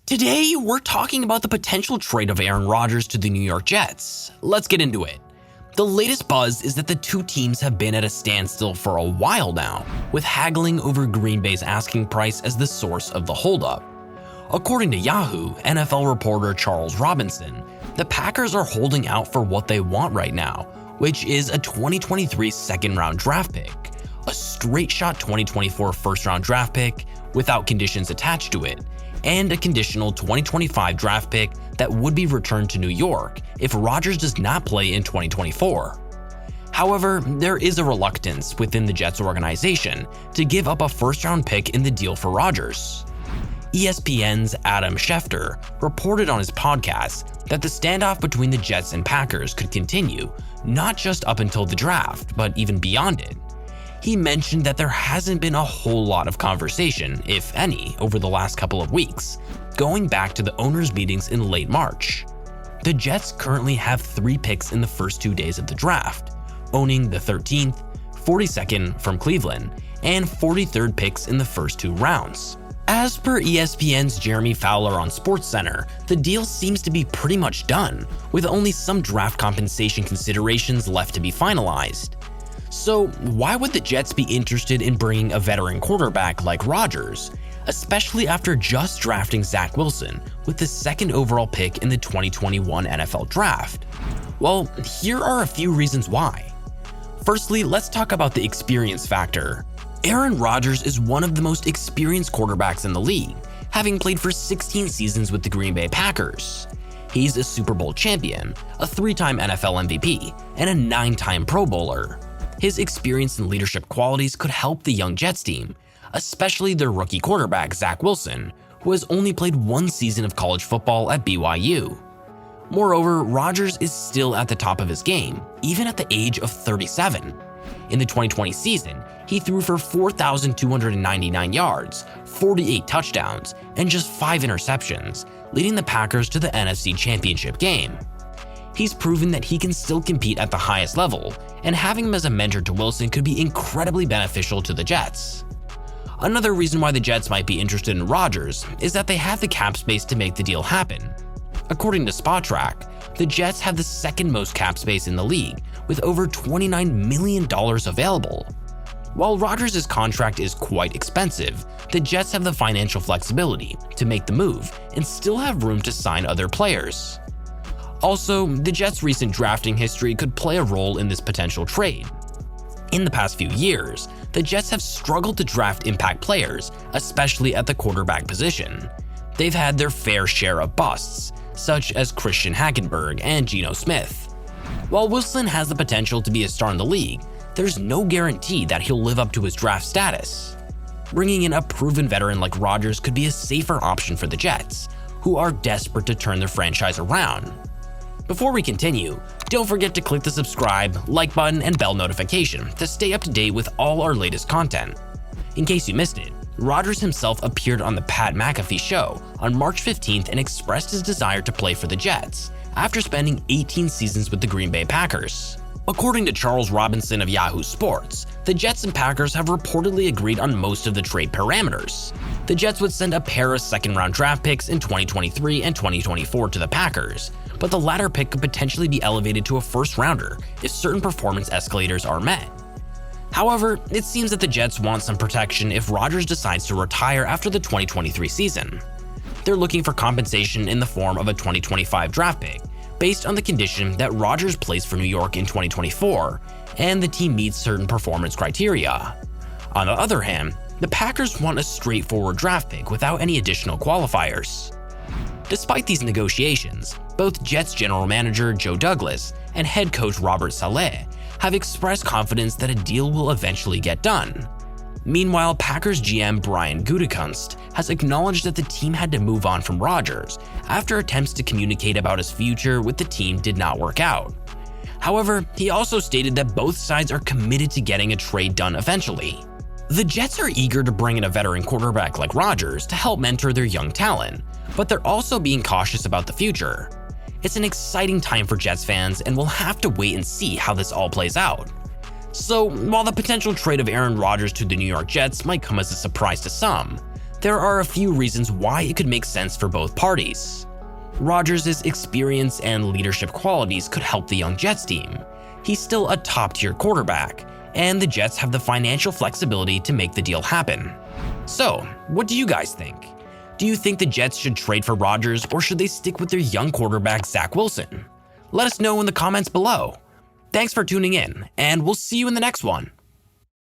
Today, we're talking about the potential trade of Aaron Rodgers to the New York Jets. Let's get into it. The latest buzz is that the two teams have been at a standstill for a while now, with haggling over Green Bay's asking price as the source of the holdup. According to Yahoo, NFL reporter Charles Robinson, the Packers are holding out for what they want right now, which is a 2023 second-round draft pick, a straight-shot 2024 first-round draft pick without conditions attached to it, and a conditional 2025 draft pick that would be returned to New York if Rodgers does not play in 2024. However, there is a reluctance within the Jets organization to give up a first-round pick in the deal for Rodgers. ESPN's Adam Schefter reported on his podcast that the standoff between the Jets and Packers could continue, not just up until the draft, but even beyond it. He mentioned that there hasn't been a whole lot of conversation, if any, over the last couple of weeks, going back to the owners' meetings in late March. The Jets currently have 3 picks in the first 2 days of the draft, owning the 13th, 42nd from Cleveland, and 43rd picks in the first 2 rounds. As per ESPN's Jeremy Fowler on SportsCenter, the deal seems to be pretty much done, with only some draft compensation considerations left to be finalized. So why would the Jets be interested in bringing a veteran quarterback like Rodgers, especially after just drafting Zach Wilson with the 2nd overall pick in the 2021 NFL Draft? Well, here are a few reasons why. Firstly, let's talk about the experience factor. Aaron Rodgers is one of the most experienced quarterbacks in the league, having played for 16 seasons with the Green Bay Packers. He's a Super Bowl champion, a 3-time NFL MVP, and a 9-time Pro Bowler. His experience and leadership qualities could help the young Jets team, especially their rookie quarterback Zach Wilson, who has only played 1 season of college football at BYU. Moreover, Rodgers is still at the top of his game, even at the age of 37. In the 2020 season, he threw for 4,299 yards, 48 touchdowns, and just 5 interceptions, leading the Packers to the NFC Championship game. He's proven that he can still compete at the highest level, and having him as a mentor to Wilson could be incredibly beneficial to the Jets. Another reason why the Jets might be interested in Rodgers is that they have the cap space to make the deal happen. According to Spotrac, the Jets have the 2nd most cap space in the league, with over $29 million available. While Rodgers' contract is quite expensive, the Jets have the financial flexibility to make the move and still have room to sign other players. Also, the Jets' recent drafting history could play a role in this potential trade. In the past few years, the Jets have struggled to draft impact players, especially at the quarterback position. They've had their fair share of busts, such as Christian Hackenberg and Geno Smith. While Wilson has the potential to be a star in the league, there's no guarantee that he'll live up to his draft status. Bringing in a proven veteran like Rodgers could be a safer option for the Jets, who are desperate to turn their franchise around. Before we continue, don't forget to click the subscribe, like button, and bell notification to stay up to date with all our latest content. In case you missed it, Rodgers himself appeared on the Pat McAfee show on March 15th and expressed his desire to play for the Jets after spending 18 seasons with the Green Bay Packers. According to Charles Robinson of Yahoo Sports, the Jets and Packers have reportedly agreed on most of the trade parameters. The Jets would send a pair of 2nd-round draft picks in 2023 and 2024 to the Packers, but the latter pick could potentially be elevated to a first-rounder if certain performance escalators are met. However, it seems that the Jets want some protection if Rodgers decides to retire after the 2023 season. They're looking for compensation in the form of a 2025 draft pick, based on the condition that Rodgers plays for New York in 2024 and the team meets certain performance criteria. On the other hand, the Packers want a straightforward draft pick without any additional qualifiers. Despite these negotiations, both Jets general manager Joe Douglas and head coach Robert Saleh have expressed confidence that a deal will eventually get done. Meanwhile, Packers GM Brian Gutekunst has acknowledged that the team had to move on from Rodgers after attempts to communicate about his future with the team did not work out. However, he also stated that both sides are committed to getting a trade done eventually. The Jets are eager to bring in a veteran quarterback like Rodgers to help mentor their young talent, but they're also being cautious about the future. It's an exciting time for Jets fans, and we'll have to wait and see how this all plays out. So, while the potential trade of Aaron Rodgers to the New York Jets might come as a surprise to some, There are a few reasons why it could make sense for both parties. Rodgers' experience and leadership qualities could help the young Jets team. He's still a top-tier quarterback, and the Jets have the financial flexibility to make the deal happen. So, what do you guys think? Do you think the Jets should trade for Rodgers, or should they stick with their young quarterback Zach Wilson? Let us know in the comments below. Thanks for tuning in, and we'll see you in the next one.